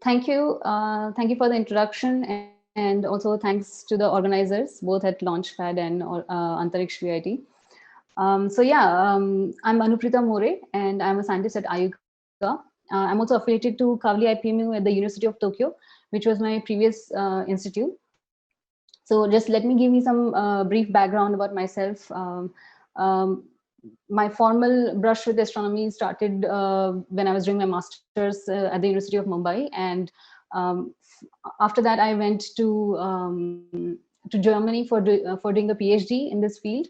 Thank you for the introduction, and also thanks to the organizers, both at Launchpad and Antariksh VIT. I'm Anuprita More, and I'm a scientist at IUCA. I'm also affiliated to Kavli IPMU at the University of Tokyo, which was my previous institute. So just let me give you some brief background about myself. Um, my formal brush with astronomy started when I was doing my master's at the University of Mumbai, and um, after that I went to Germany for doing a PhD in this field.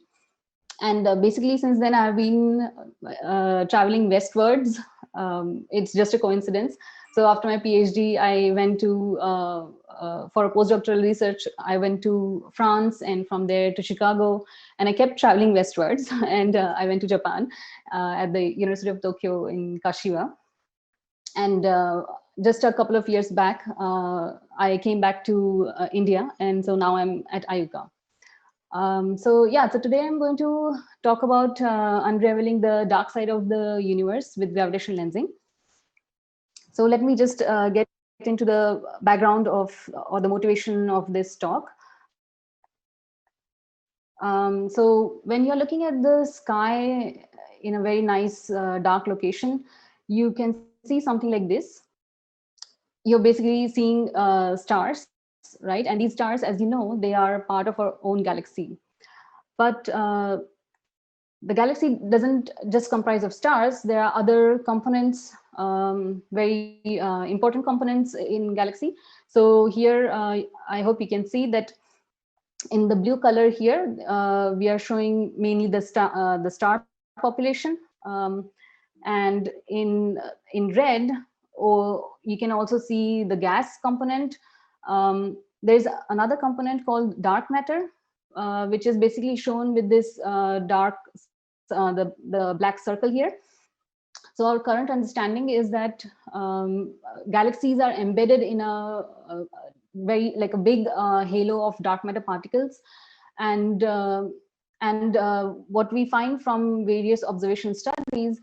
And basically, since then, I've been traveling westwards. It's just a coincidence. So after my PhD, I went to for a postdoctoral research. I went to France, and from there to Chicago, and I kept traveling westwards. And I went to Japan at the University of Tokyo in Kashiwa. And just a couple of years back, I came back to India, and so now I'm at IUCA. So today I'm going to talk about unraveling the dark side of the universe with gravitational lensing. So let me just get into the background of or the motivation of this talk. So when you're looking at the sky in a very nice dark location, you can see something like this. You're basically seeing stars, right? And these stars, as you know, they are part of our own galaxy. But the galaxy doesn't just comprise of stars. There are other components, very important components in galaxy. So here, I hope you can see that in the blue color here, we are showing mainly the star population. And in red, or you can also see the gas component. There's another component called dark matter, which is basically shown with this the black circle here. So our current understanding is that galaxies are embedded in a very like a big halo of dark matter particles, and what we find from various observation studies,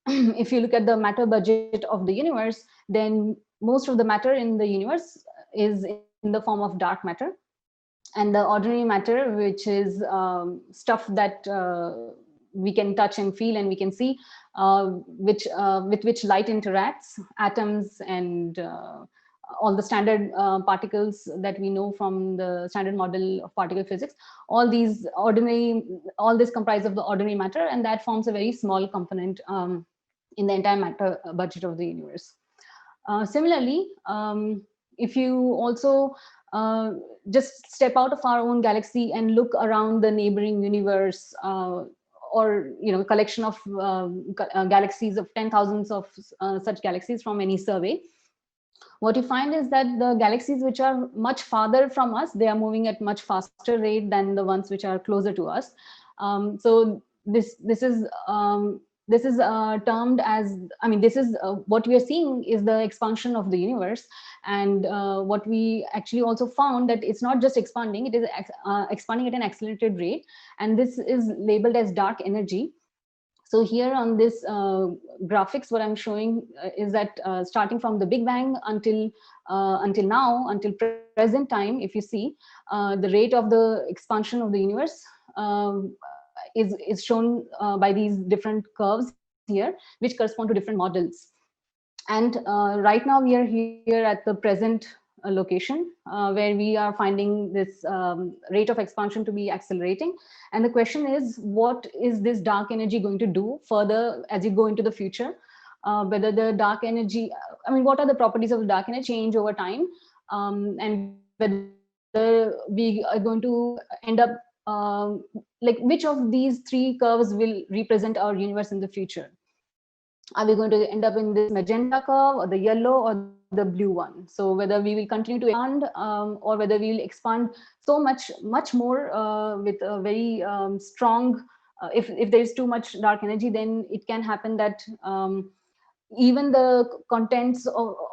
if you look at the matter budget of the universe, then most of the matter in the universe is in the form of dark matter, and the ordinary matter, which is stuff that we can touch and feel and we can see, which with which light interacts, atoms and all the standard particles that we know from the standard model of particle physics. All this comprise of the ordinary matter, and that forms a very small component in the entire matter budget of the universe. Similarly, if you also just step out of our own galaxy and look around the neighboring universe, or collection of galaxies of 10,000s of such galaxies from any survey, what you find is that the galaxies which are much farther from us, they are moving at much faster rate than the ones which are closer to us. So this is termed as, I mean, this is what we are seeing is the expansion of the universe. And what we actually also found, that it's not just expanding, it is expanding at an accelerated rate, and this is labeled as dark energy. So here on this graphics, what I'm showing is that starting from the Big Bang until now, until present time, if you see the rate of the expansion of the universe is shown by these different curves here, which correspond to different models. And right now we are here at the present location, where we are finding this rate of expansion to be accelerating. And the question is, what is this dark energy going to do further as you go into the future? Whether the dark energy, I mean, what are the properties of the dark energy change over time, and whether we are going to end up like which of these three curves will represent our universe in the future? Are we going to end up in this magenta curve, or the yellow, or the blue one? So whether we will continue to expand, or whether we will expand so much more with a very strong, if there is too much dark energy, then it can happen that even the contents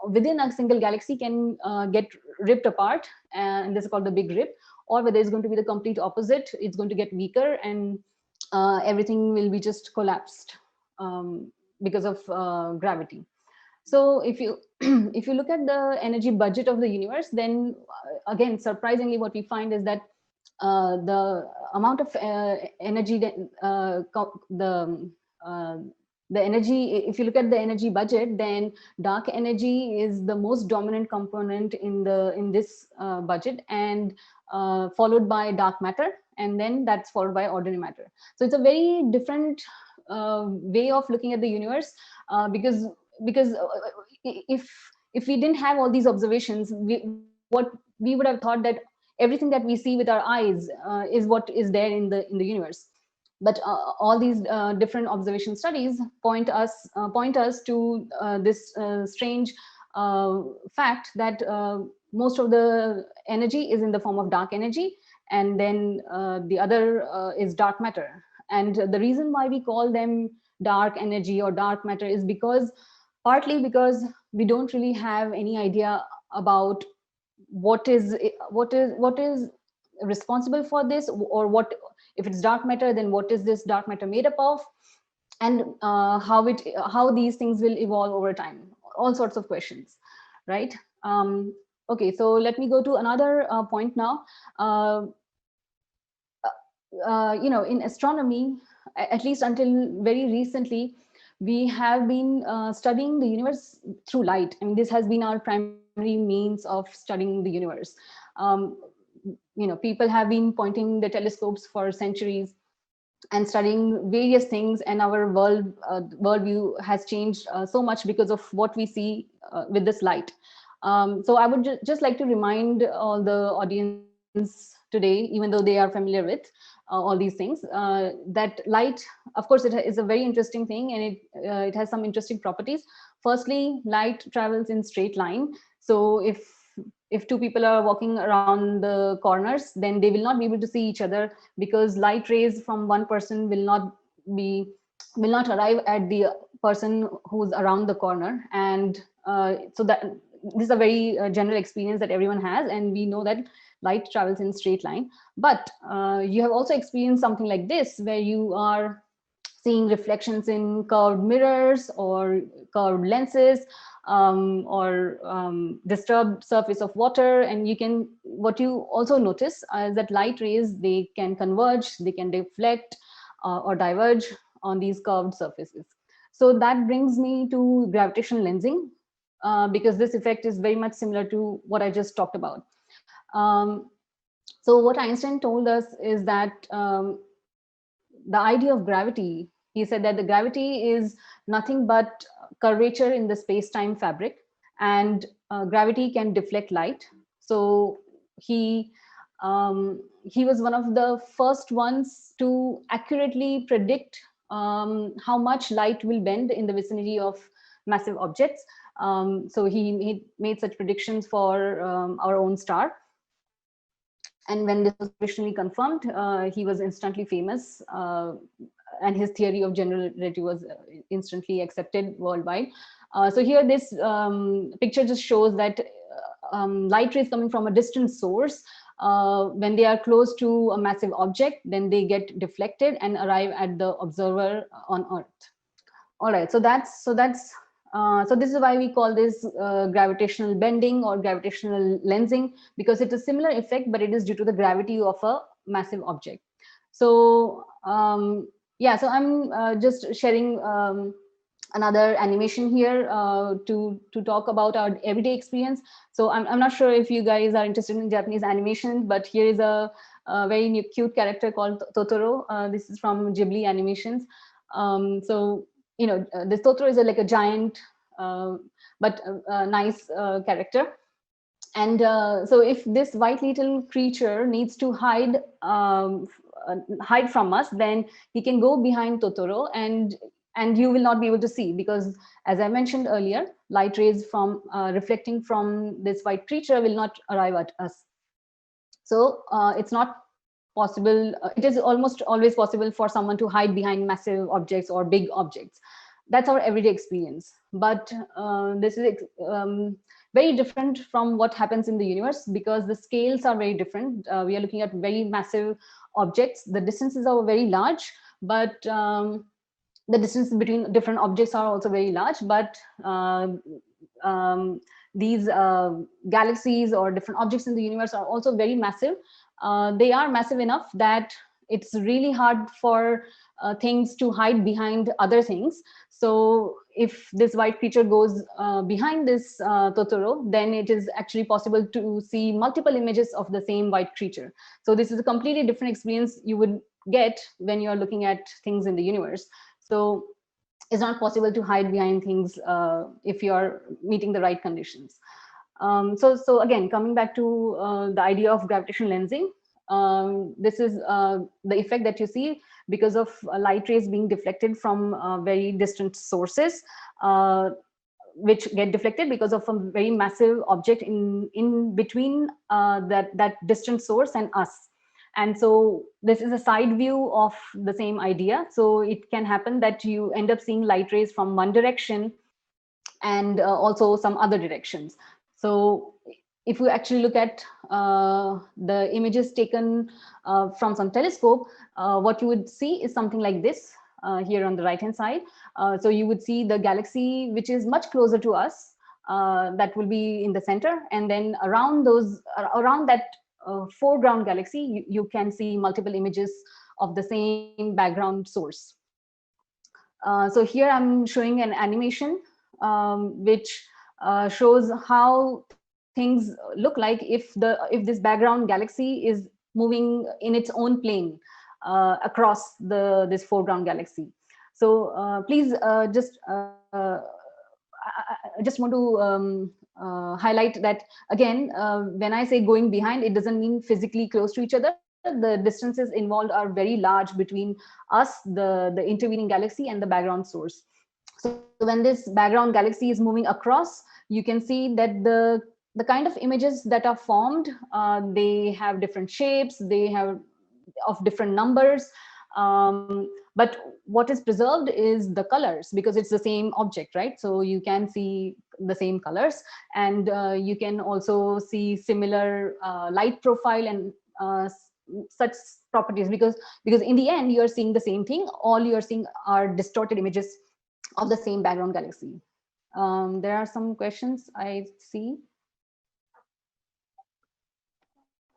within a single galaxy can get ripped apart, and this is called the big rip. Or whether it's going to be the complete opposite, it's going to get weaker, and everything will be just collapsed because of gravity. So if you if you look at the energy budget of the universe, then again, surprisingly, what we find is that the amount of energy that uh, the energy, if you look at the energy budget, then dark energy is the most dominant component in this budget, and followed by dark matter, and then that's followed by ordinary matter. So it's a very different way of looking at the universe, because if we didn't have all these observations, what we would have thought that everything that we see with our eyes is what is there in the universe. But all these different observation studies point us to this strange fact that most of the energy is in the form of dark energy, and then the other is dark matter. And the reason why we call them dark energy or dark matter is because, partly because we don't really have any idea about what is responsible for this, or what, if it's dark matter, then what is this dark matter made up of, and how these things will evolve over time, all sorts of questions, right? Okay, so let me go to another point now. uh, in astronomy, at least until very recently, we have been studying the universe through light. I mean, this has been our primary means of studying the universe. um, People have been pointing the telescopes for centuries and studying various things, and our worldview has changed so much because of what we see with this light. So I would just like to remind all the audience today, even though they are familiar with all these things, that light, of course, is a very interesting thing, and it has some interesting properties. Firstly, light travels in straight line. So if two people are walking around the corners, then they will not be able to see each other, because light rays from one person be will not arrive at the person who's around the corner. And so that this is a very general experience that everyone has, and we know that light travels in straight line. But you have also experienced something like this, where you are seeing reflections in curved mirrors or curved lenses, or disturbed surface of water. And what you also notice is that light rays, they can converge, they can deflect or diverge on these curved surfaces. So that brings me to gravitational lensing, because this effect is very much similar to what I just talked about. um, so what Einstein told us is that the idea of gravity, he said that the gravity is nothing but curvature in the space-time fabric, and gravity can deflect light. So he he was one of the first ones to accurately predict how much light will bend in the vicinity of massive objects. So he made such predictions for our own star. And when this was officially confirmed, he was instantly famous, and his theory of general relativity was instantly accepted worldwide. So here, this picture just shows that light rays coming from a distant source, when they are close to a massive object, then they get deflected and arrive at the observer on Earth. All right, so this is why we call this gravitational bending or gravitational lensing, because it's a similar effect, but it is due to the gravity of a massive object. So yeah, so I'm just sharing another animation here to talk about our everyday experience. So I'm not sure if you guys are interested in Japanese animation, but here is a very new, cute character called Totoro. This is from Ghibli Animations. So this Totoro is like a giant, but nice character. And so if this white little creature needs to hide from us, then he can go behind Totoro, and you will not be able to see, because, as I mentioned earlier, light rays from reflecting from this white creature will not arrive at us. So it's not possible. It is almost always possible for someone to hide behind massive objects or big objects. That's our everyday experience. But this is very different from what happens in the universe, because the scales are very different. We are looking at very massive objects. The distances are very large, but the distance between different objects are also very large, but these galaxies or different objects in the universe are also very massive. They are massive enough that it's really hard for things to hide behind other things. So if this white creature goes behind this Totoro, then it is actually possible to see multiple images of the same white creature. So this is a completely different experience you would get when you're looking at things in the universe. So it's not possible to hide behind things if you're meeting the right conditions. So again, coming back to the idea of gravitational lensing, this is the effect that you see because of light rays being deflected from very distant sources, which get deflected because of a very massive object in between that distant source and us. And so this is a side view of the same idea. So it can happen that you end up seeing light rays from one direction and also some other directions. So if you actually look at the images taken from some telescope, what you would see is something like this here on the right hand side. So you would see the galaxy which is much closer to us, that will be in the center, and then around that foreground galaxy you can see multiple images of the same background source. So here I'm showing an animation which shows how things look like if this background galaxy is moving in its own plane across this foreground galaxy. So please I just want to highlight that again, when I say going behind, it doesn't mean physically close to each other. The distances involved are very large between us, the intervening galaxy, and the background source. So when this background galaxy is moving across, you can see that the kind of images that are formed, they have different shapes, they have of different numbers, but what is preserved is the colors, because it's the same object, right? So you can see the same colors, and you can also see similar light profile and such properties, because in the end you are seeing the same thing. All you are seeing are distorted images of the same background galaxy. There are some questions I see.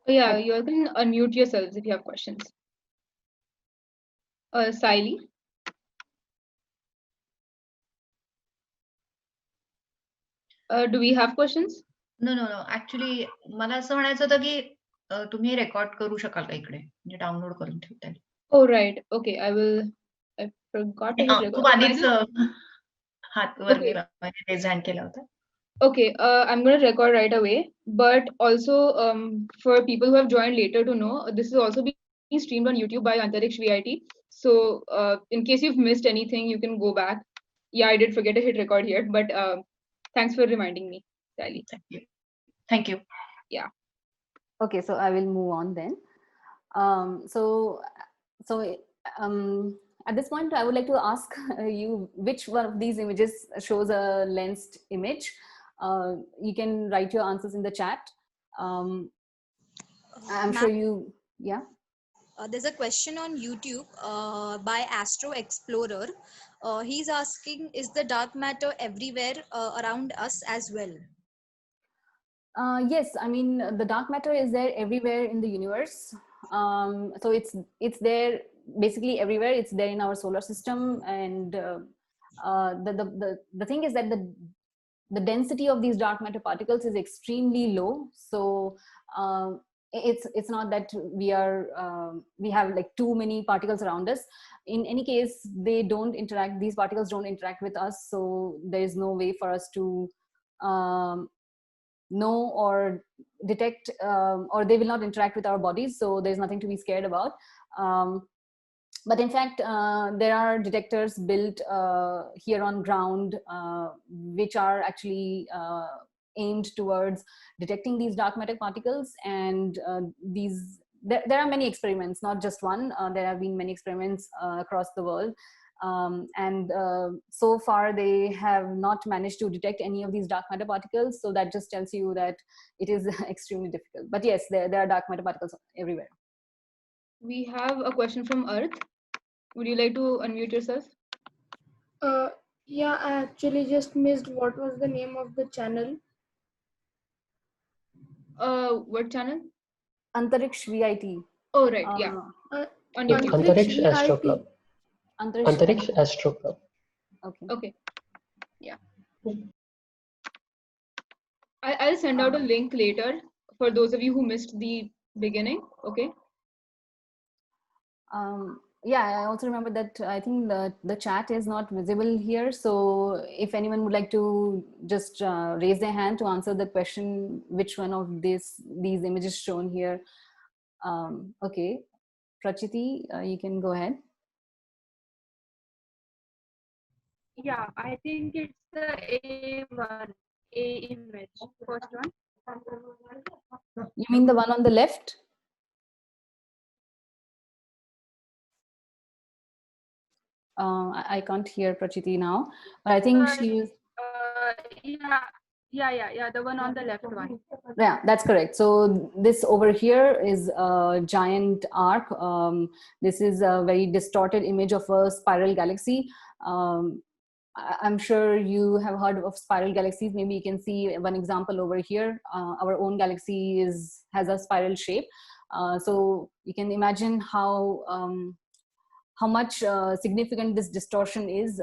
Yeah, you can unmute yourselves if you have questions. Siley? Do we have questions? No. Actually, मला असं म्हणायचं होतं की तुम्ही record करू शकाल का इकडे, म्हणजे डाउनलोड करून ठेवता येईल. Oh right. Okay, I forgot to hit record. खूप आधीच हात वर रेज हँड केला होता. Okay, I'm going to record right away. But also, for people who have joined later to know, this is also being streamed on YouTube by Antariksh VIT. So, in case you've missed anything, you can go back. Yeah, I did forget to hit record here, but thanks for reminding me, Sally. Thank you. Yeah. Okay, so I will move on then. At this point, I would like to ask you which one of these images shows a lensed image. You can write your answers in the chat. I'm sure you, yeah. There's a question on YouTube by Astro Explorer. He's asking, is the dark matter everywhere around us as well? Yes, I mean, the dark matter is there everywhere in the universe. So it's there basically everywhere. It's there in our solar system, and the thing is that the density of these dark matter particles is extremely low. So it's not that we have like too many particles around us. In any case, they don't interact. These particles don't interact with us, so there is no way for us to know or detect, or they will not interact with our bodies, so there's nothing to be scared about. But in fact, there are detectors built here on ground which are actually aimed towards detecting these dark matter particles. And there are many experiments, not just one. There have been many experiments across the world. And so far they have not managed to detect any of these dark matter particles. So that just tells you that it is extremely difficult. But yes, there are dark matter particles everywhere. We have a question from Earth. Would you like to unmute yourself? Yeah, I actually just missed what was the name of the channel. What channel? Antariksh VIT. Oh, right. Yeah. Uh, On Yeah, YouTube. Antariksh Antariksh Astro VIT. Club. Antariksh Antariksh VIT. Astro Club. Okay. Okay. Yeah. I'll send out a link later for those of you who missed the beginning. Okay. Yeah, I also remember that I think the chat is not visible here. So if anyone would like to just raise their hand to answer the question, which one of these images shown here? Okay, Prachiti, you can go ahead. Yeah, I think it's the A1, A image, first one. You mean the one on the left? I can't hear Prachiti now, but I think she is. Yeah, the one on the left one. Yeah, that's correct. So this over here is a giant arc. This is a very distorted image of a spiral galaxy. I'm sure you have heard of spiral galaxies. Maybe you can see one example over here. Our own galaxy has a spiral shape. So you can imagine how much significant this distortion is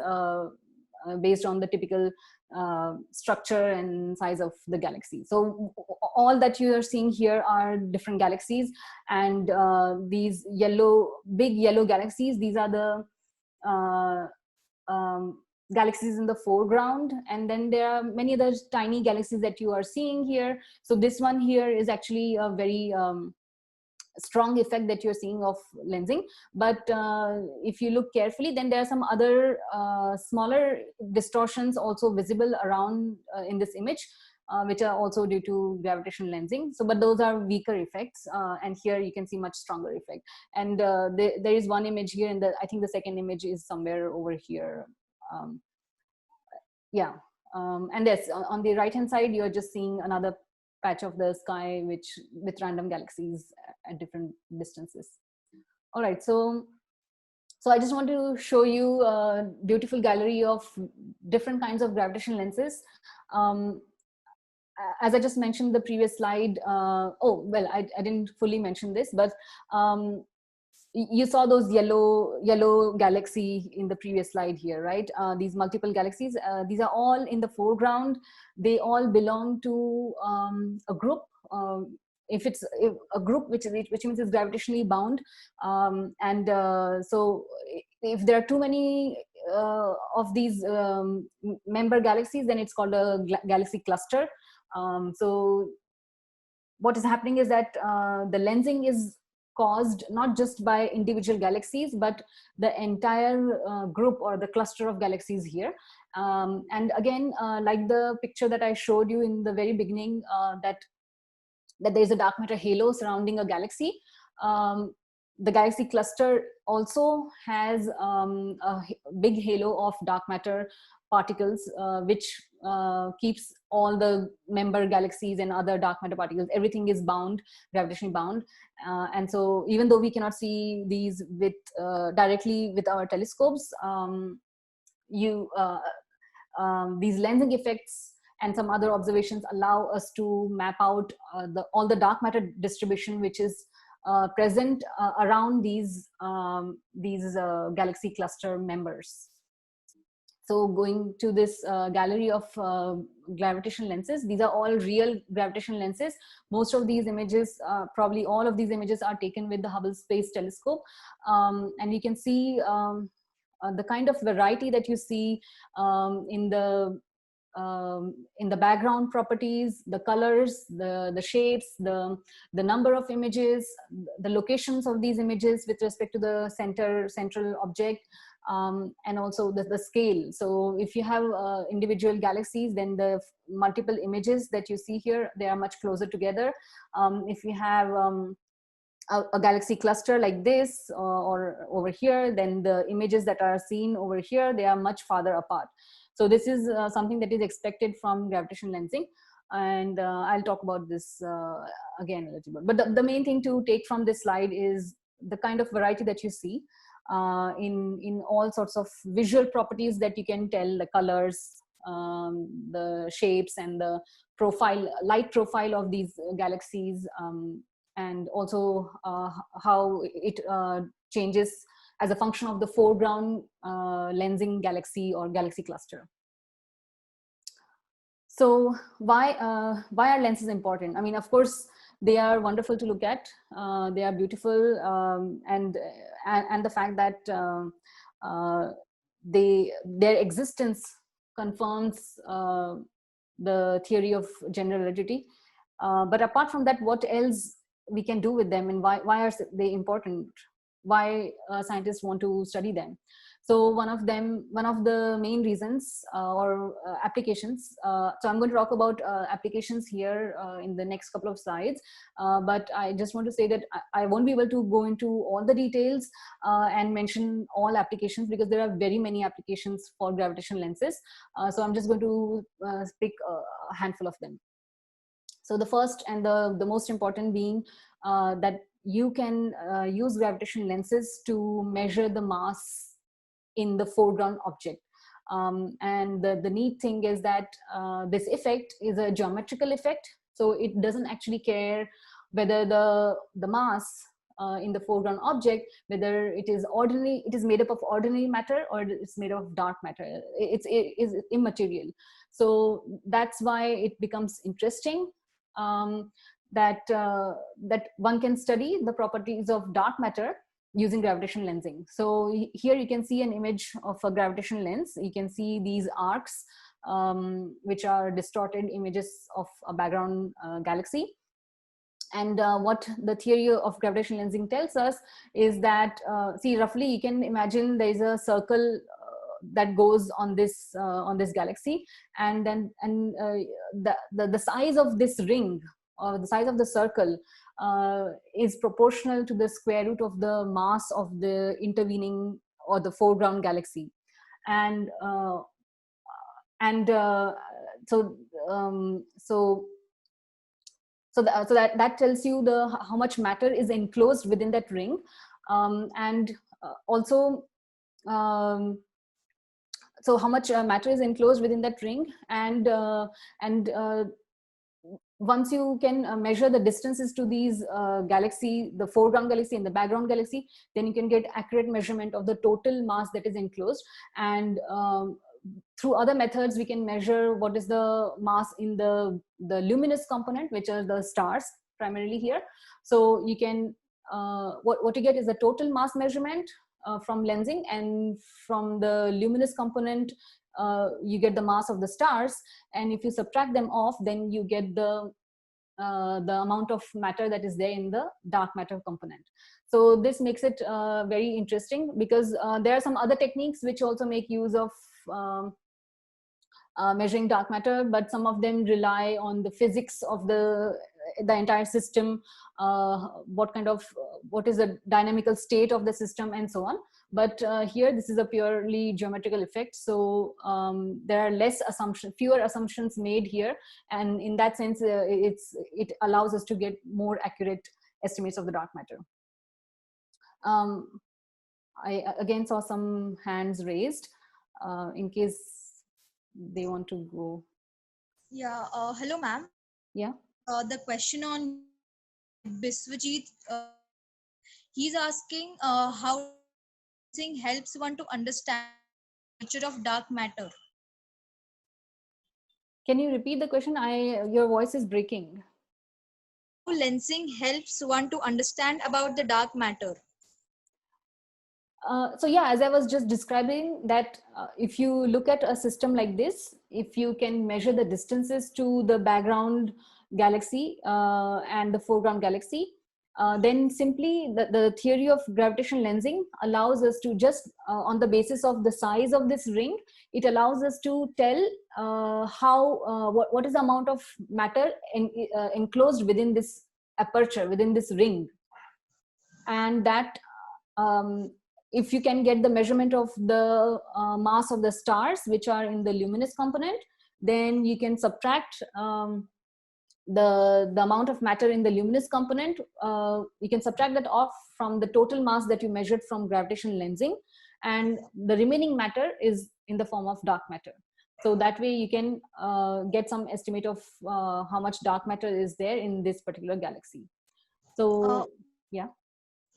based on the typical structure and size of the galaxy. So all that you are seeing here are different galaxies, and these big yellow galaxies, these are the galaxies in the foreground, and then there are many other tiny galaxies that you are seeing here. So this one here is actually a very strong effect that you're seeing of lensing, but if you look carefully, then there are some other smaller distortions also visible around in this image, which are also due to gravitational lensing. So but those are weaker effects, and here you can see much stronger effect. And there is one image here, and I think the second image is somewhere over here. Yeah, and yes, on the right hand side you're just seeing another patch of the sky with random galaxies at different distances. All right, so I just want to show you a beautiful gallery of different kinds of gravitational lenses. As I just mentioned the previous slide, oh well, I didn't fully mention this, but you saw those yellow galaxy in the previous slide here, right? These multiple galaxies, these are all in the foreground. They all belong to a group. If a group which means it's gravitationally bound, and so if there are too many of these member galaxies, then it's called a galaxy cluster. So what is happening is that the lensing is caused not just by individual galaxies, but the entire group or the cluster of galaxies here. And again, like the picture that I showed you in the very beginning, that there's a dark matter halo surrounding a galaxy. The galaxy cluster also has a big halo of dark matter particles, which keeps all the member galaxies and other dark matter particles, everything is bound, gravitationally bound. And so even though we cannot see these with directly with our telescopes, these lensing effects and some other observations allow us to map out all the dark matter distribution which is present around these galaxy cluster members. So going to this gallery of gravitational lenses, these are all real gravitational lenses. Most of these images, probably all of these images, are taken with the Hubble Space Telescope, and you can see the kind of variety that you see in the background properties, the colors, the shapes, the number of images, the locations of these images with respect to the central object, and also the scale. So if you have individual galaxies, then the multiple images that you see here, they are much closer together. If you have a galaxy cluster like this or over here, then the images that are seen over here, they are much farther apart. So this is something that is expected from gravitational lensing, and I'll talk about this again a little bit. But the main thing to take from this slide is the kind of variety that you see. in all sorts of visual properties that you can tell, the colors, the shapes, and the light profile of these galaxies, and also how it changes as a function of the foreground lensing galaxy or galaxy cluster. So why are lenses important? I mean, of course, they are wonderful to look at. They are beautiful, and the fact that their existence confirms the theory of general relativity. But apart from that, what else we can do with them, and why are they important? Why scientists want to study them? So one of the main reasons or applications, so I'm going to talk about applications here in the next couple of slides, but I just want to say that I won't be able to go into all the details and mention all applications, because there are very many applications for gravitational lenses. So I'm just going to pick a handful of them. So the first and the most important being that you can use gravitational lenses to measure the mass in the foreground object. And the neat thing is that this effect is a geometrical effect. So it doesn't actually care whether the mass in the foreground object, whether it is made up of ordinary matter or it's made of dark matter. It is immaterial. So that's why it becomes interesting that one can study the properties of dark matter using gravitational lensing. So here you can see an image of a gravitational lens. You can see these arcs, which are distorted images of a background galaxy. And what the theory of gravitational lensing tells us is that, see, roughly you can imagine there is a circle that goes on this galaxy, and then the size of this ring, or the size of the circle, is proportional to the square root of the mass of the intervening or the foreground galaxy. And so that tells you how much matter is enclosed within that ring. And also so how much matter is enclosed within that ring, and once you can measure the distances to these galaxy, the foreground galaxy and the background galaxy, then you can get accurate measurement of the total mass that is enclosed. And through other methods, we can measure what is the mass in the luminous component, which are the stars primarily here. So you can, what you get is the total mass measurement from lensing, and from the luminous component, you get the mass of the stars, and if you subtract them off, then you get the amount of matter that is there in the dark matter component. So this makes it very interesting, because there are some other techniques which also make use of measuring dark matter, but some of them rely on the physics of the entire system, what is the dynamical state of the system, and so on. But here this is a purely geometrical effect, so there are fewer assumptions made here, and in that sense it allows us to get more accurate estimates of the dark matter. I again saw some hands raised, in case they want to go. Yeah, hello ma'am. Yeah. The question on Biswajit, he's asking how lensing helps one to understand the nature of dark matter. Can you repeat the question? Your voice is breaking. How lensing helps one to understand about the dark matter. So yeah, as I was just describing, that if you look at a system like this, if you can measure the distances to the background galaxy and the foreground galaxy, then simply the theory of gravitational lensing allows us to just on the basis of the size of this ring, it allows us to tell what is the amount of matter enclosed within this aperture, within this ring. And that if you can get the measurement of the mass of the stars, which are in the luminous component, then you can subtract the amount of matter in the luminous component, you can subtract that off from the total mass that you measured from gravitational lensing, and the remaining matter is in the form of dark matter. So that way you can get some estimate of how much dark matter is there in this particular galaxy. So yeah.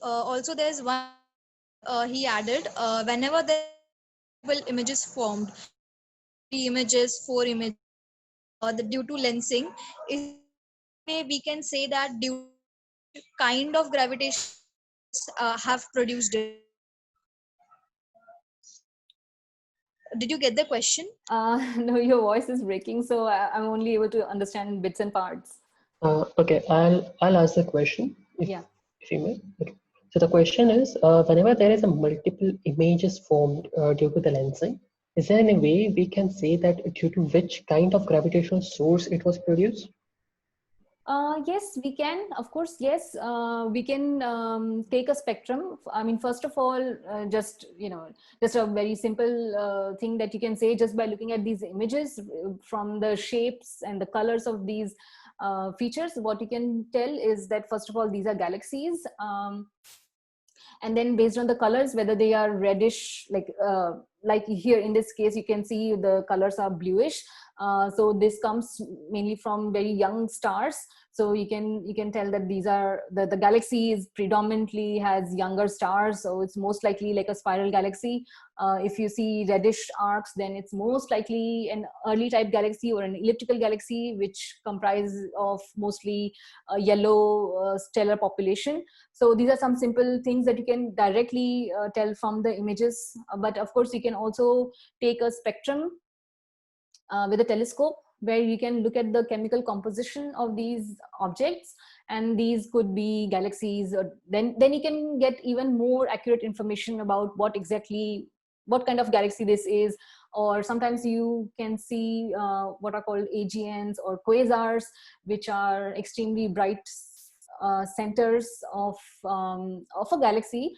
Also, there's one he added, whenever there are multiple images formed, 3 images, 4 images, due to lensing, is we can say that due to kind of gravitation have produced it. Did you get the question? No, your voice is breaking, so I'm only able to understand bits and parts. Okay, I'll ask the question. If you may. Okay. So the question is, whenever there is a multiple images formed due to the lensing, is there any way we can say that due to which kind of gravitational source it was produced? Yes, we can. Of course, yes. We can take a spectrum. I mean, first of all, just a very simple thing that you can say just by looking at these images from the shapes and the colors of these features. What you can tell is that first of all, these are galaxies. And then based on the colors, whether they are reddish, like here in this case, you can see the colors are bluish. So this comes mainly from very young stars. So you can tell that these are the galaxy is predominantly has younger stars. So it's most likely like a spiral galaxy. If you see reddish arcs, then it's most likely an early type galaxy or an elliptical galaxy, which comprises of mostly a yellow stellar population. So these are some simple things that you can directly tell from the images. But of course, you can also take a spectrum with a telescope, where you can look at the chemical composition of these objects, and these could be galaxies. Or then you can get even more accurate information about what kind of galaxy this is. Or sometimes you can see what are called AGNs or quasars, which are extremely bright centers of a galaxy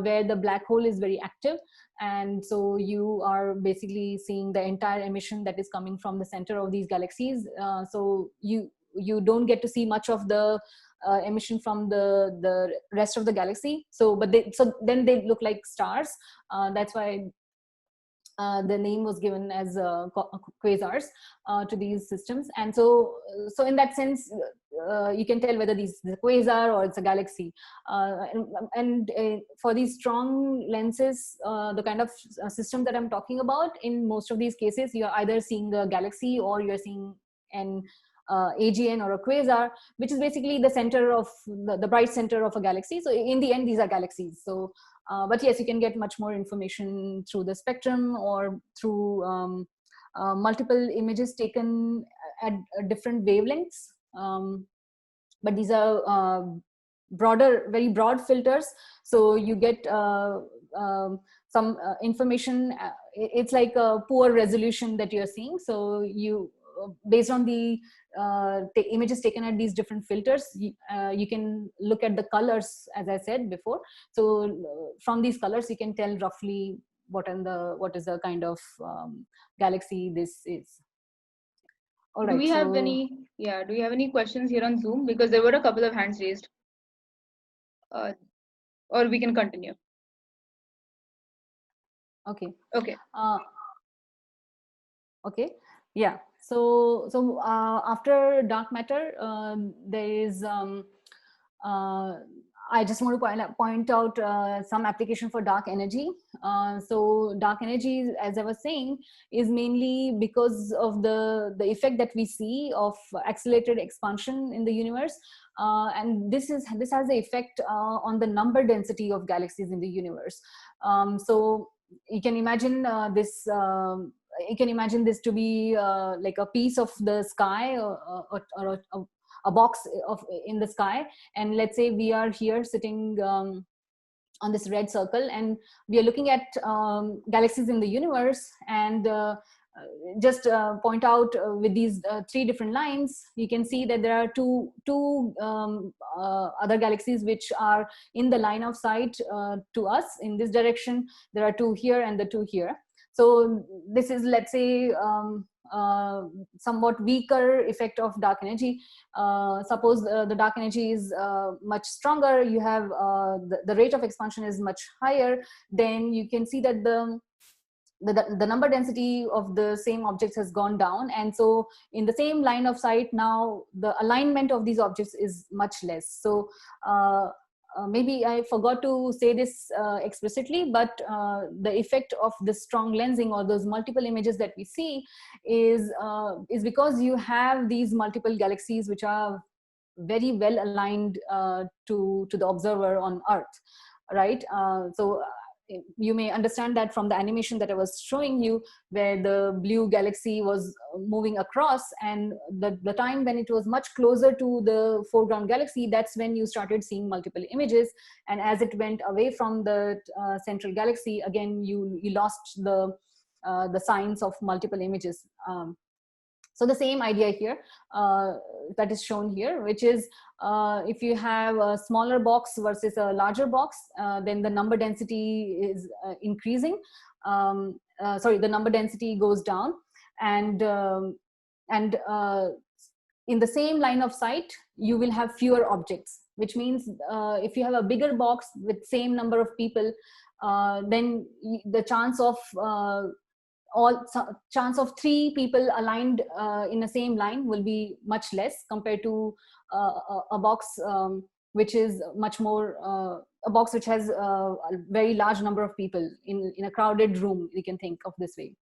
where the black hole is very active. And so you are basically seeing the entire emission that is coming from the center of these galaxies. So you don't get to see much of the emission from the rest of the galaxy. So then they look like stars. That's why the name was given as quasars to these systems. And so in that sense, you can tell whether this is a quasar or it's a galaxy. And for these strong lenses, the kind of system that I'm talking about, in most of these cases, you're either seeing a galaxy or you're seeing an AGN or a quasar, which is basically the center of the bright center of a galaxy. So in the end, these are galaxies. So but yes, you can get much more information through the spectrum or through multiple images taken at different wavelengths. But these are very broad filters. So you get some information. It's like a poor resolution that you're seeing. So you, based on the images taken at these different filters, you can look at the colors, as I said before. So from these colors, you can tell roughly what is the kind of galaxy this is. All right. Do we have any questions here on Zoom? Because there were a couple of hands raised. Or we can continue. Okay. Okay. Okay. Yeah. So after dark matter, there is I just want to point out some application for dark energy. So dark energy, as I was saying, is mainly because of the effect that we see of accelerated expansion in the universe, and this has the effect on the number density of galaxies in the universe. So you can imagine this. You can imagine this to be like a piece of the sky, or a box in the sky. And let's say we are here sitting on this red circle, and we are looking at galaxies in the universe, and just point out with these 3 different lines, you can see that there are two other galaxies which are in the line of sight to us in this direction. There are 2 here and the 2 here. So this is, let's say, somewhat weaker effect of dark energy. Suppose the dark energy is much stronger, you have the rate of expansion is much higher, then you can see that the number density of the same objects has gone down, and so in the same line of sight now the alignment of these objects is much less. So maybe I forgot to say this explicitly, but the effect of the strong lensing or those multiple images that we see is because you have these multiple galaxies which are very well aligned to the observer on Earth, right? So you may understand that from the animation that I was showing you, where the blue galaxy was moving across, and the time when it was much closer to the foreground galaxy, that's when you started seeing multiple images. And as it went away from the central galaxy, again, you lost the signs of multiple images. So the same idea here that is shown here, which is if you have a smaller box versus a larger box, then the number density is increasing. Sorry, the number density goes down, and in the same line of sight, you will have fewer objects, which means if you have a bigger box with same number of people, then the chance of chance of 3 people aligned in the same line will be much less compared to a box which is much more a box which has a very large number of people in a crowded room. You can think of this way,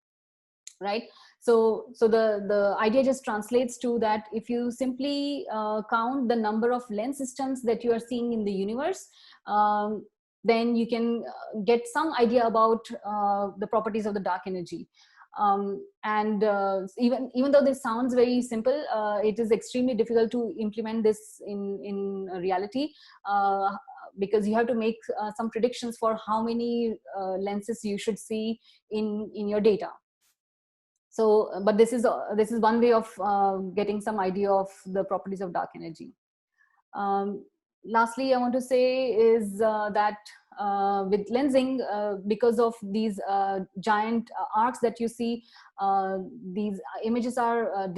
right? So the idea just translates to that if you simply count the number of lens systems that you are seeing in the universe, then you can get some idea about the properties of the dark energy. Even though this sounds very simple, it is extremely difficult to implement this in reality, because you have to make some predictions for how many lenses you should see in your data. So, but this is one way of getting some idea of the properties of dark energy. Lastly, I want to say is that with lensing, because of these giant arcs that you see, these images are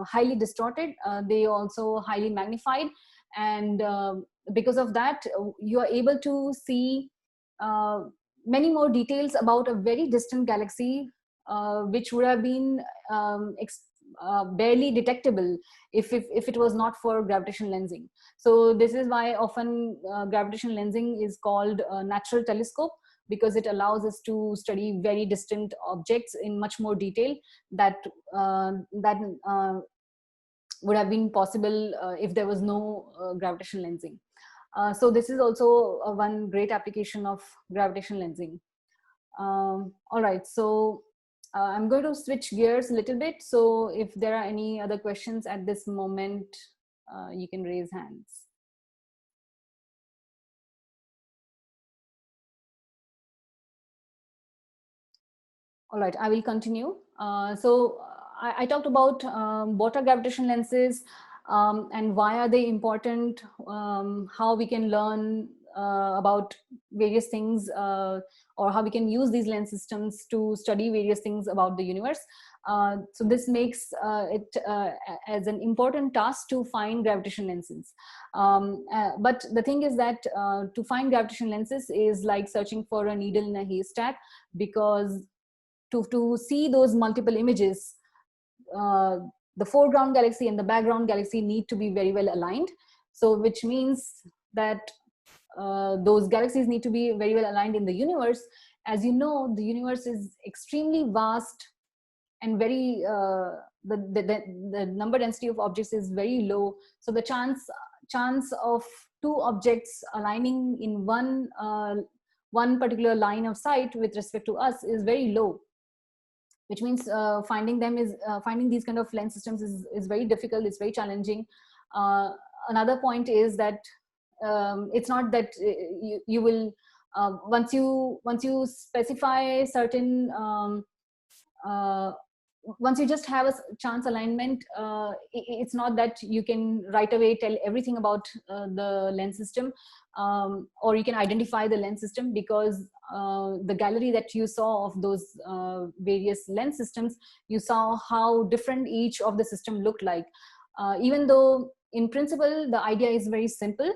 highly distorted. They also highly magnified, and because of that, you are able to see many more details about a very distant galaxy, which would have been barely detectable if it was not for gravitational lensing. So this is why often gravitational lensing is called a natural telescope, because it allows us to study very distant objects in much more detail that would have been possible if there was no gravitational lensing. So this is also one great application of gravitational lensing. All right, so I'm going to switch gears a little bit. So if there are any other questions at this moment, you can raise hands. All right, I will continue. So I talked about what are gravitational lenses and why are they important, how we can learn about various things, or how we can use these lens systems to study various things about the universe. So this makes it as an important task to find gravitational lenses. But the thing is that to find gravitational lenses is like searching for a needle in a haystack, because to see those multiple images, the foreground galaxy and the background galaxy need to be very well aligned. So which means that those galaxies need to be very well aligned in the universe. As you know, the universe is extremely vast and very the number density of objects is very low. So the chance of 2 objects aligning in one particular line of sight with respect to us is very low, which means finding these kind of lens systems is very difficult. It's very challenging. Another point is that it's not that you will once you specify certain once you just have a chance alignment, it's not that you can right away tell everything about the lens system, or you can identify the lens system, because the gallery that you saw of those various lens systems, you saw how different each of the system looked like. Even though in principle the idea is very simple,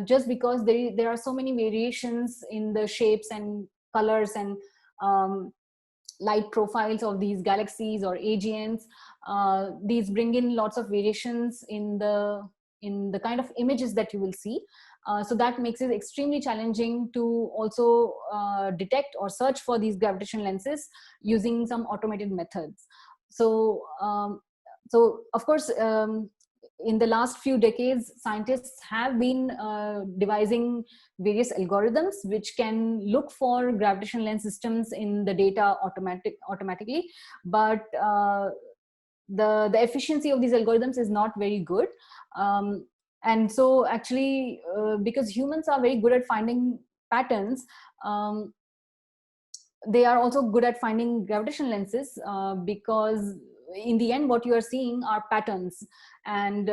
just because there are so many variations in the shapes and colors and light profiles of these galaxies or AGNs, these bring in lots of variations in the kind of images that you will see. So that makes it extremely challenging to also detect or search for these gravitational lenses using some automated methods. So so of course, in the last few decades, scientists have been devising various algorithms which can look for gravitational lens systems in the data automatically, but the efficiency of these algorithms is not very good. And so actually, because humans are very good at finding patterns, they are also good at finding gravitational lenses, because in the end what you are seeing are patterns. And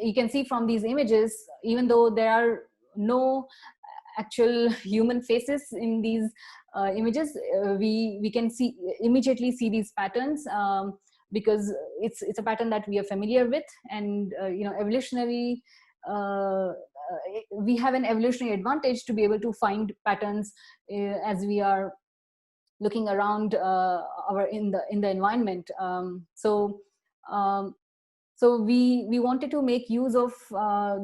you can see from these images, even though there are no actual human faces in these images, we can immediately see these patterns, because it's a pattern that we are familiar with. And evolutionary, we have an evolutionary advantage to be able to find patterns as we are looking around in the environment. So we wanted to make use of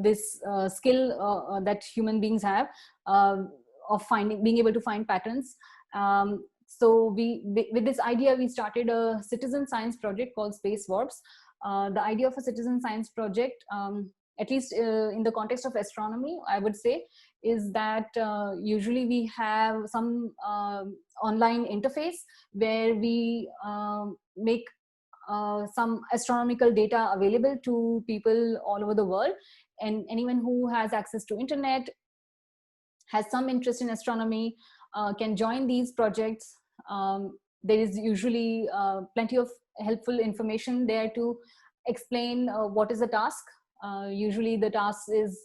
this skill that human beings have, of being able to find patterns. So with this idea, we started a citizen science project called Space Warps. The idea of a citizen science project, at least in the context of astronomy, I would say, is that usually we have some online interface where we make some astronomical data available to people all over the world, and anyone who has access to internet, has some interest in astronomy, can join these projects. There is usually plenty of helpful information there to explain what is the task. Usually the task is,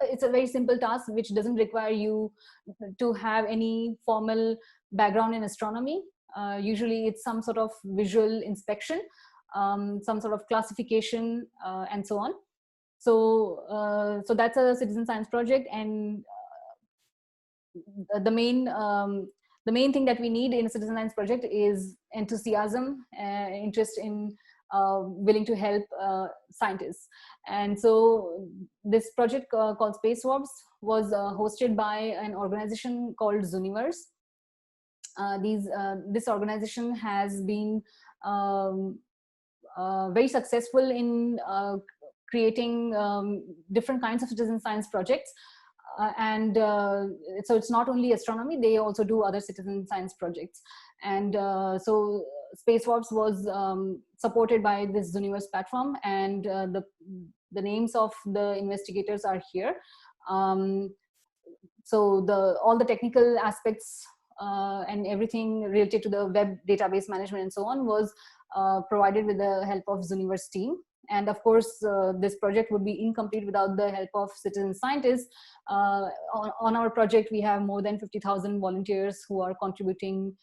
it's a very simple task which doesn't require you to have any formal background in astronomy. Usually it's some sort of visual inspection, some sort of classification, and so on. So so that's a citizen science project. And the main thing that we need in a citizen science project is enthusiasm, interest in willing to help scientists. And so this project called Space Warps was hosted by an organization called Zooniverse. This organization has been very successful in creating different kinds of citizen science projects. So it's not only astronomy, they also do other citizen science projects. And so Space Warps was supported by this Zooniverse platform, and the names of the investigators are here. So all the technical aspects and everything related to the web database management and so on was provided with the help of Zooniverse team. And of course, this project would be incomplete without the help of citizen scientists. On our project, we have more than 50,000 volunteers who are contributing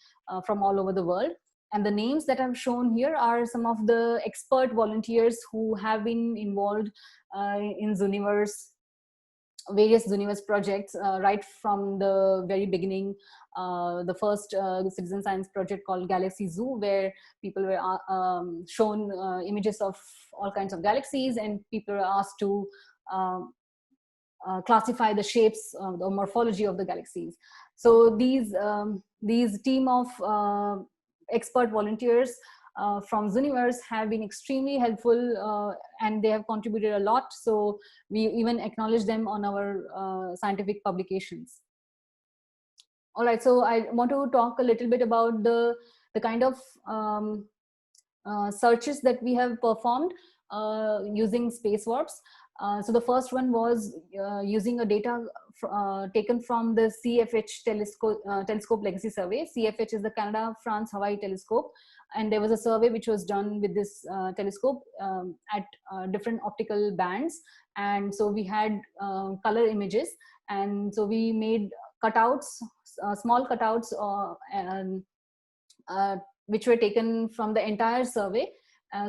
from all over the world. And the names that I've shown here are some of the expert volunteers who have been involved in Zooniverse, various Zooniverse projects, right from the very beginning. The first citizen science project called Galaxy Zoo, where people were shown images of all kinds of galaxies, and people were asked to classify the shapes, the morphology of the galaxies. So these team of expert volunteers from Zooniverse have been extremely helpful, and they have contributed a lot. So we even acknowledge them on our scientific publications. All right, so I want to talk a little bit about the kind of searches that we have performed using Space Warps. So the first one was using a data taken from the CFH telescope legacy survey. CFH is the Canada France Hawaii telescope, and there was a survey which was done with this telescope at different optical bands. And so we had color images, and so we made cutouts, small cutouts which were taken from the entire survey.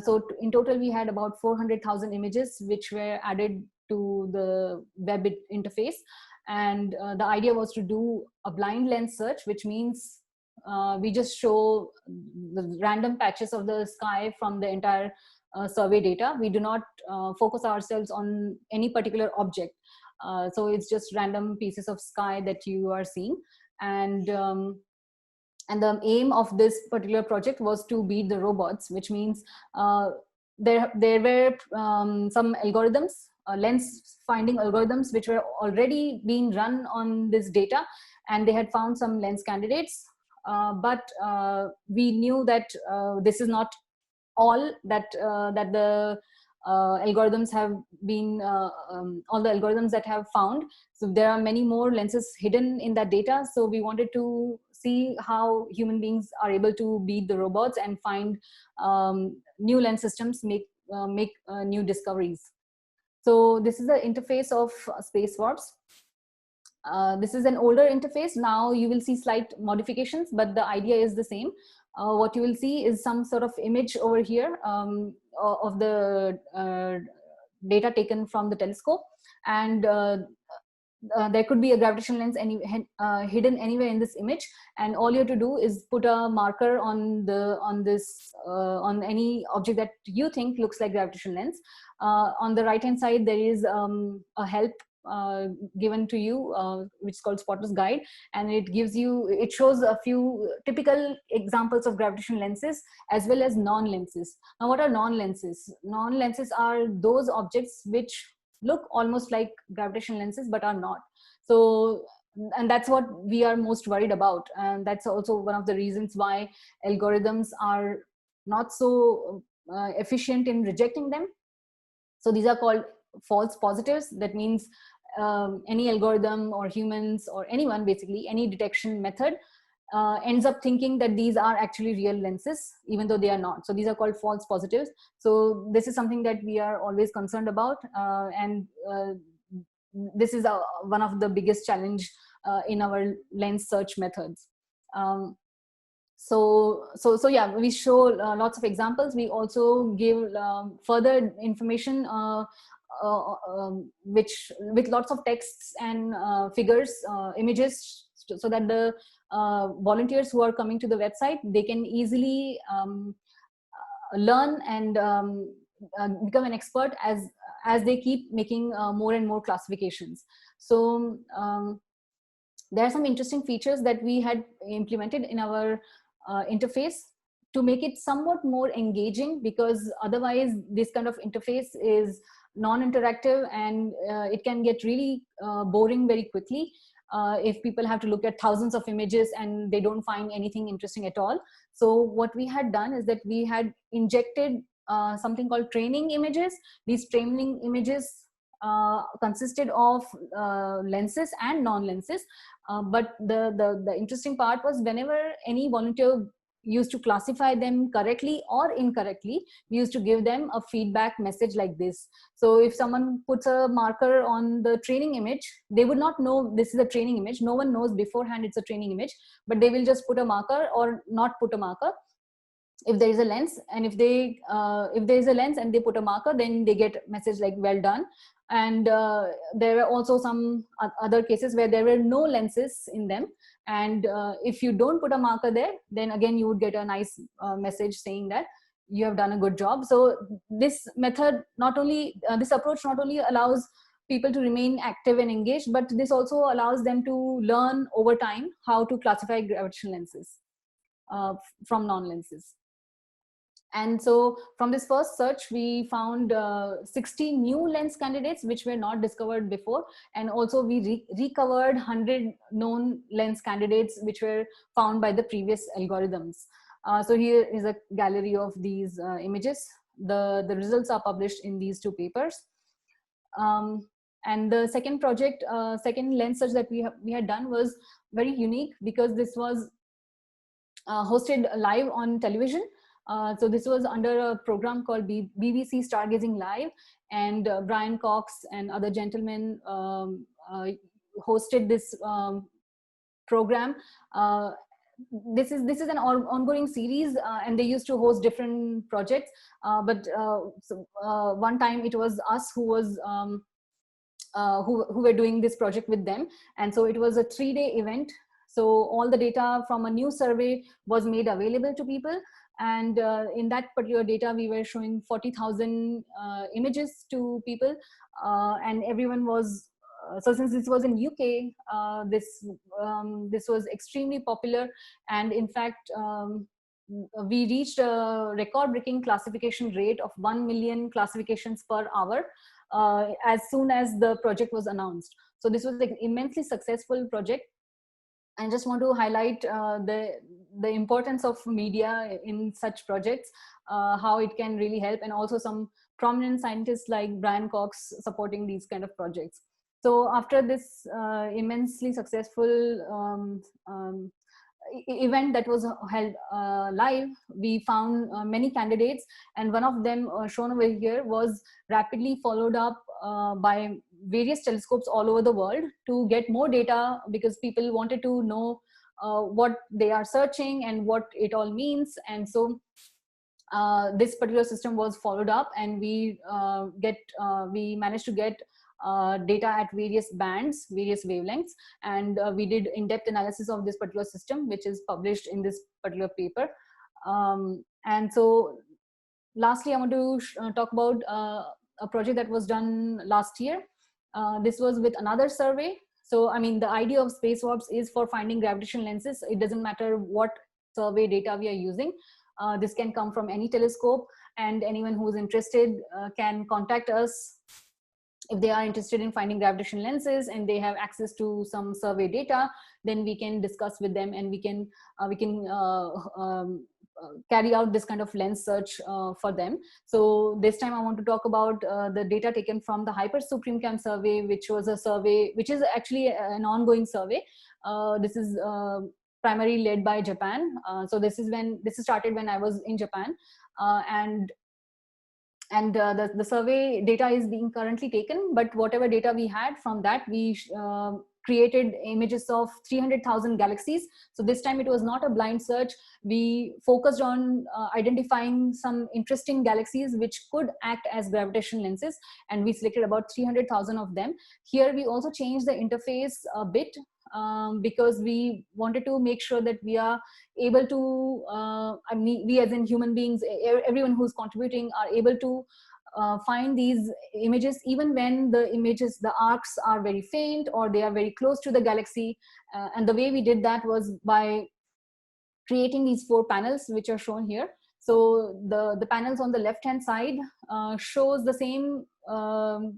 So in total, we had about 400,000 images which were added to the web interface. And the idea was to do a blind lens search, which means we just show the random patches of the sky from the entire survey data. We do not focus ourselves on any particular object. So it's just random pieces of sky that you are seeing. And the aim of this particular project was to beat the robots, which means there were some algorithms, lens finding algorithms, which were already being run on this data, and they had found some lens candidates. But we knew that this is not all that the algorithms have been, all the algorithms that have found. So there are many more lenses hidden in that data. So we wanted to see how human beings are able to beat the robots and find new lens systems, make new discoveries. So this is the interface of Space Warps. This is an older interface. Now you will see slight modifications, but the idea is the same. What you will see is some sort of image over here of the data taken from the telescope, and there could be a gravitational lens hidden anywhere in this image, and all you have to do is put a marker on any object that you think looks like gravitational lens. On the right hand side, there is a help given to you, which is called Spotter's Guide, and it shows a few typical examples of gravitational lenses as well as non-lenses. Now, what are non-lenses? Non-lenses are those objects which look almost like gravitational lenses but are not. So, and that's what we are most worried about, and that's also one of the reasons why algorithms are not so efficient in rejecting them. So these are called false positives. That means any algorithm or humans or anyone, basically any detection method, ends up thinking that these are actually real lenses, even though they are not. So these are called false positives. So this is something that we are always concerned about, and this is one of the biggest challenge in our lens search methods. So yeah, we show lots of examples. We also give further information which with lots of texts and figures, images, so that the volunteers who are coming to the website, they can easily learn and become an expert as they keep making more and more classifications. So there are some interesting features that we had implemented in our interface to make it somewhat more engaging, because otherwise this kind of interface is non-interactive, and it can get really boring very quickly if people have to look at thousands of images and they don't find anything interesting at all. So what we had done is that we had injected something called training images. These training images consisted of lenses and non-lenses, but the interesting part was whenever any volunteer used to classify them correctly or incorrectly, we used to give them a feedback message like this. So if someone puts a marker on the training image, they would not know this is a training image. No one knows beforehand it's a training image, but they will just put a marker or not put a marker if there is a lens. And if there is a lens and they put a marker, then they get a message like well done. And there were also some other cases where there were no lenses in them, and if you don't put a marker there, then again you would get a nice message saying that you have done a good job. So this method this approach not only allows people to remain active and engaged, but this also allows them to learn over time how to classify gravitational lenses from non-lenses. And so from this first search, we found 60 new lens candidates which were not discovered before. And also we recovered 100 known lens candidates which were found by the previous algorithms. So here is a gallery of these images. The results are published in these two papers. And the second project, second lens search that we had done was very unique because this was hosted live on television. So this was under a program called BBC Stargazing Live, and Brian Cox and other gentlemen hosted this program. This is an ongoing series, and they used to host different projects. But one time it was us who was who were doing this project with them, and so it was a 3-day event. So all the data from a new survey was made available to people, and in that particular data we were showing 40,000 images to people, and everyone was so since this was in UK, this was extremely popular, and in fact we reached a record-breaking classification rate of 1 million classifications per hour as soon as the project was announced. So this was an immensely successful project. I just want to highlight the importance of media in such projects, how it can really help, and also some prominent scientists like Brian Cox supporting these kind of projects. So after this immensely successful event that was held live, we found many candidates, and one of them shown over here was rapidly followed up by various telescopes all over the world to get more data, because people wanted to know what they are searching and what it all means. And so this particular system was followed up, and we managed to get data at various bands, various wavelengths, and we did in-depth analysis of this particular system, which is published in this particular paper. And so lastly, I want to talk about a project that was done last year. This was with another survey. So I mean, the idea of spacewalks is for finding gravitational lenses. It doesn't matter what survey data we are using. This can come from any telescope, and anyone who's interested can contact us if they are interested in finding gravitational lenses and they have access to some survey data. Then we can discuss with them, and we can carry out this kind of lens search for them. So this time I want to talk about the data taken from the Hyper Supreme Cam survey, which was a survey which is actually an ongoing survey. This is primarily led by Japan. So this started when I was in Japan, and the survey data is being currently taken, but whatever data we had from that, we created images of 300,000 galaxies. So this time it was not a blind search. We focused on identifying some interesting galaxies which could act as gravitational lenses, and we selected about 300,000 of them. Here we also changed the interface a bit, because we wanted to make sure that we are able to, I mean, we as in human beings, everyone who's contributing are able to find these images even when the arcs are very faint or they are very close to the galaxy. And the way we did that was by creating these 4 panels, which are shown here. So the panels on the left hand side shows the same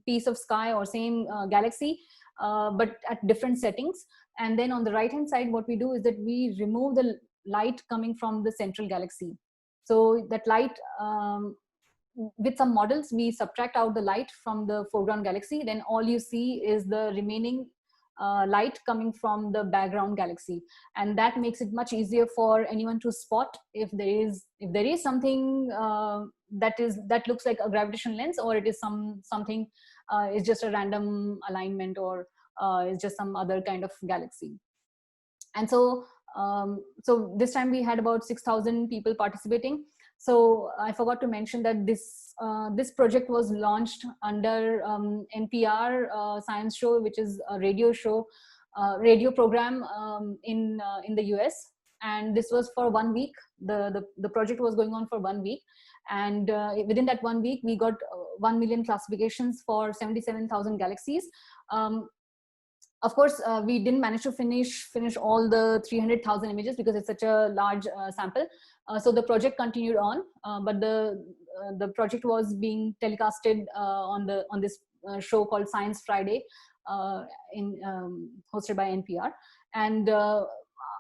piece of sky or same galaxy, but at different settings. And then on the right hand side, what we do is that we remove the light coming from the central galaxy. So that light, with some models, we subtract out the light from the foreground galaxy. Then all you see is the remaining light coming from the background galaxy, and that makes it much easier for anyone to spot if there is something that looks like a gravitational lens, or it is something is just a random alignment, or is just some other kind of galaxy. And so so this time we had about 6,000 people participating. So I forgot to mention that this project was launched under NPR Science Show, which is a radio program in the US. And this was for 1 week. The project was going on for 1 week, and within that 1 week we got 1 million classifications for 77,000 galaxies. Of course, we didn't manage to finish all the 300,000 images because it's such a large sample. So the project continued on, but the project was being telecasted on this show called Science Friday, hosted by NPR. And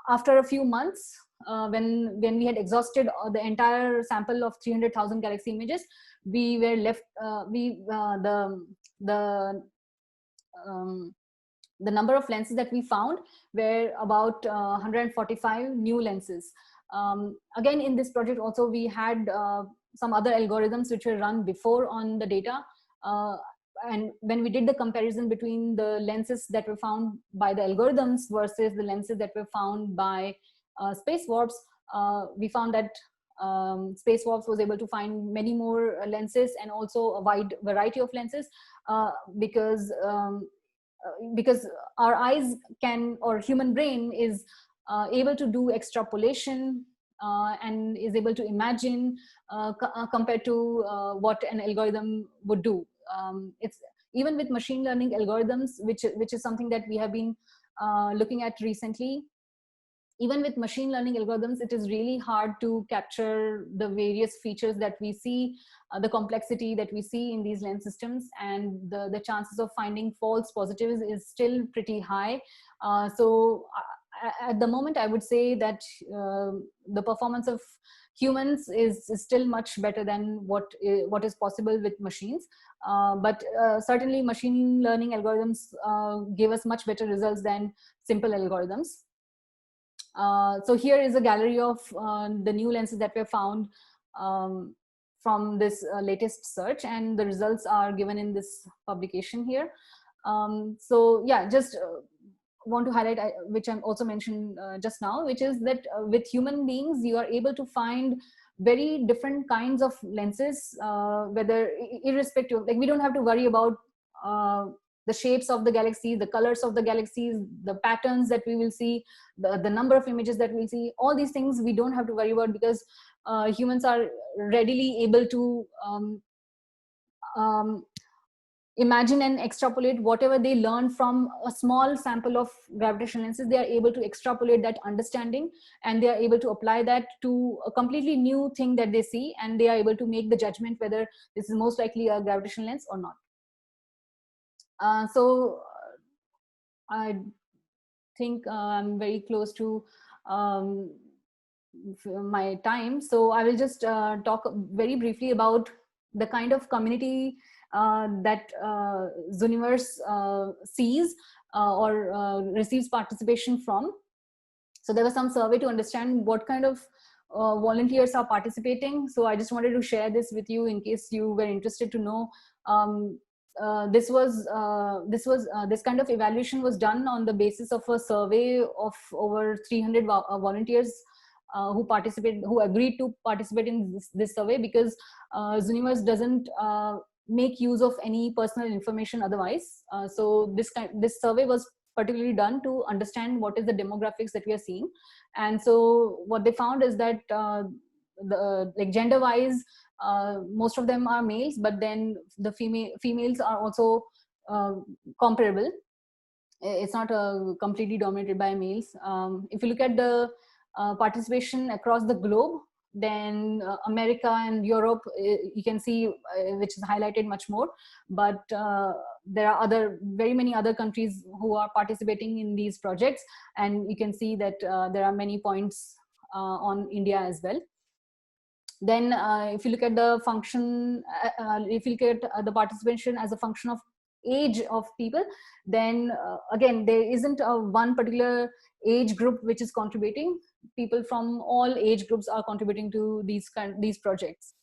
after a few months, when we had exhausted the entire sample of 300,000 galaxy images, we were left the number of lenses that we found were about 145 new lenses. Again, in this project also, we had some other algorithms which were run before on the data. And when we did the comparison between the lenses that were found by the algorithms versus the lenses that were found by Space Warps, we found that Space Warps was able to find many more lenses and also a wide variety of lenses because our eyes can, or human brain is able to do extrapolation and is able to imagine compared to what an algorithm would do. It's even with machine learning algorithms, which is something that we have been looking at recently. Even with machine learning algorithms, it is really hard to capture the various features that we see, the complexity that we see in these lens systems, and the chances of finding false positives is still pretty high. So at the moment, I would say that the performance of humans is still much better than what is possible with machines. But certainly machine learning algorithms give us much better results than simple algorithms. So here is a gallery of the new lenses that were found from this latest search, and the results are given in this publication here. So yeah, just want to highlight, which I also mentioned just now, which is that with human beings, you are able to find very different kinds of lenses, whether irrespective, like we don't have to worry about the shapes of the galaxy, the colors of the galaxies, the patterns that we will see, the number of images that we'll see. All these things we don't have to worry about because humans are readily able to imagine and extrapolate whatever they learn from a small sample of gravitational lenses. They are able to extrapolate that understanding, and they are able to apply that to a completely new thing that they see, and they are able to make the judgment whether this is most likely a gravitational lens or not. So I think I'm very close to my time. So I will just talk very briefly about the kind of community that Zooniverse sees or receives participation from. So there was some survey to understand what kind of volunteers are participating. So I just wanted to share this with you in case you were interested to know. This kind of evaluation was done on the basis of a survey of over 300 volunteers who agreed to participate in this survey, because Zooniverse doesn't make use of any personal information otherwise. So this survey was particularly done to understand what is the demographics that we are seeing. And so what they found is that like gender wise, most of them are males, but then the females are also comparable. It's not completely dominated by males. If you look at the participation across the globe, then America and Europe, you can see which is highlighted much more, but there are very many other countries who are participating in these projects, and you can see that there are many points on India as well. Then if you look at the function, if you look at the participation as a function of age of people, then again, there isn't one particular age group which is contributing. People from all age groups are contributing to these projects.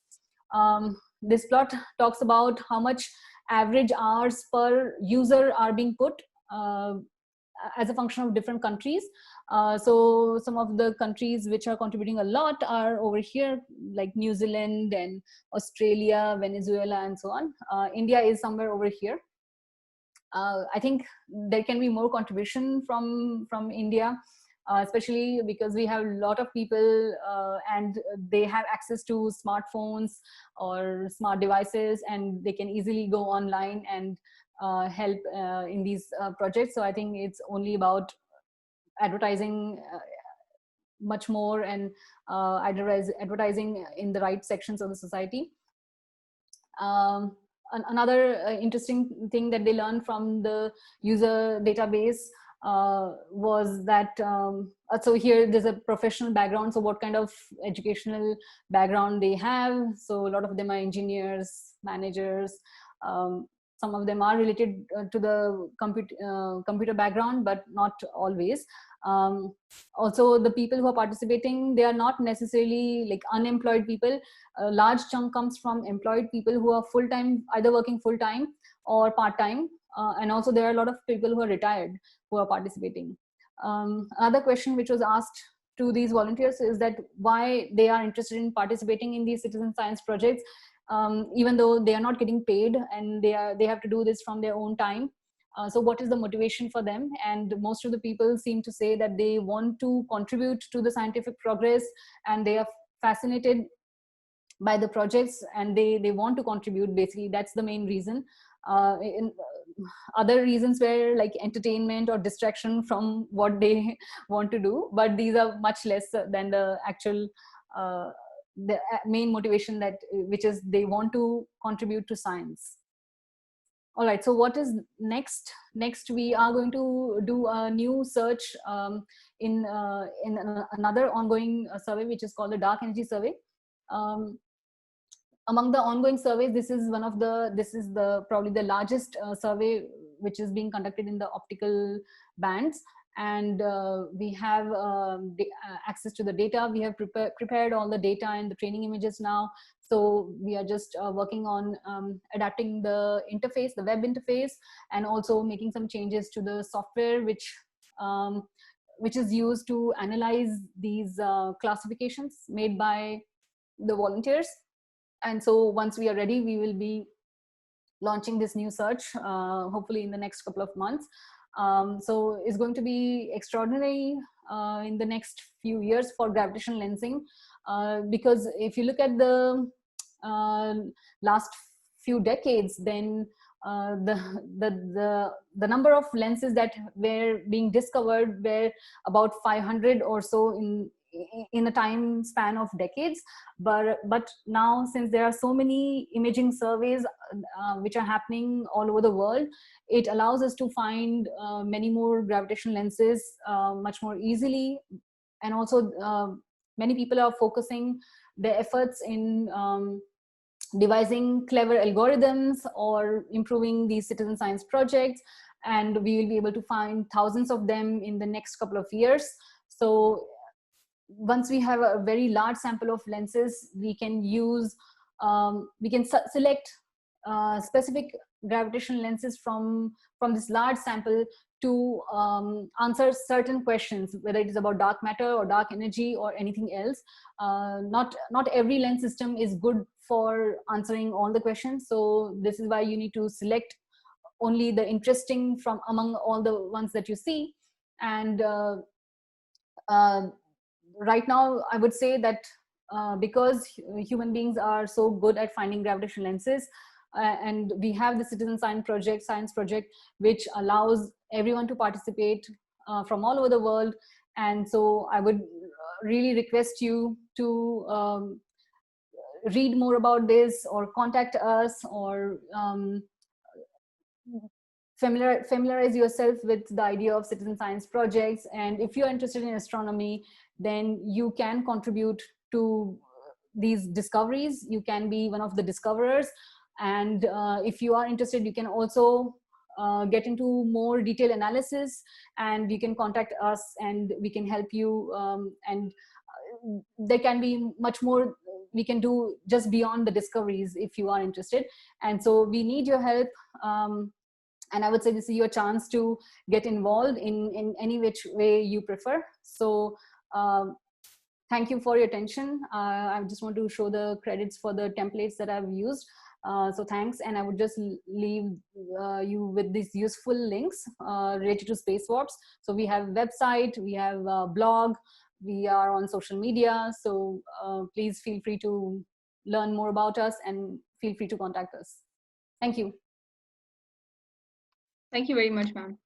This plot talks about how much average hours per user are being put as a function of different countries. So some of the countries which are contributing a lot are over here, like New Zealand and Australia, Venezuela, and so on. India is somewhere over here. I think there can be more contribution from India, especially because we have a lot of people and they have access to smartphones or smart devices, and they can easily go online and help in these projects. So I think it's only about advertising much more and advertising in the right sections of the society. Another interesting thing that they learned from the user database was that so here there's a professional background. So what kind of educational background they have. So a lot of them are engineers, managers. Some of them are related to the computer background, but not always. Also, the people who are participating, they are not necessarily like unemployed people. A large chunk comes from employed people who are full-time, either working full-time or part-time. And also there are a lot of people who are retired who are participating. Another question which was asked to these volunteers is that why they are interested in participating in these citizen science projects, even though they are not getting paid and they have to do this from their own time. So what is the motivation for them? And most of the people seem to say that they want to contribute to the scientific progress, and they are fascinated by the projects, and they want to contribute. Basically, that's the main reason. Other reasons were like entertainment or distraction from what they want to do, but these are much less than the actual the main motivation, that which is they want to contribute to science. All right, so what is next? Next, we are going to do a new search in another ongoing survey, which is called the Dark Energy Survey. Among the ongoing surveys, this is probably the largest survey which is being conducted in the optical bands. And we have access to the data. We have prepared all the data and the training images now. So we are just working on adapting the interface, the web interface, and also making some changes to the software which is used to analyze these classifications made by the volunteers. And so once we are ready, we will be launching this new search, hopefully in the next couple of months. So it's going to be extraordinary in the next few years for gravitational lensing, because if you look at the last few decades, then the number of lenses that were being discovered were about 500 or so in a time span of decades. But now, since there are so many imaging surveys which are happening all over the world, it allows us to find many more gravitational lenses much more easily. And also many people are focusing their efforts in devising clever algorithms or improving these citizen science projects, and we will be able to find thousands of them in the next couple of years. So once we have a very large sample of lenses, we can use, we can select specific gravitational lenses from this large sample to answer certain questions, whether it is about dark matter or dark energy or anything else. Not every lens system is good for answering all the questions. So this is why you need to select only the interesting from among all the ones that you see. And right now, I would say that because human beings are so good at finding gravitational lenses, and we have the citizen science project, which allows everyone to participate from all over the world. And so I would really request you to read more about this, or contact us, or familiarize yourself with the idea of citizen science projects. And if you're interested in astronomy, then you can contribute to these discoveries. You can be one of the discoverers. And if you are interested, you can also get into more detailed analysis, and you can contact us and we can help you. And there can be much more we can do just beyond the discoveries if you are interested. And so we need your help. And I would say this is your chance to get involved in any which way you prefer. So thank you for your attention. I just want to show the credits for the templates that I've used. So thanks. And I would just leave you with these useful links related to spacewalks. So we have a website, we have a blog, we are on social media. So please feel free to learn more about us and feel free to contact us. Thank you. Thank you very much, ma'am.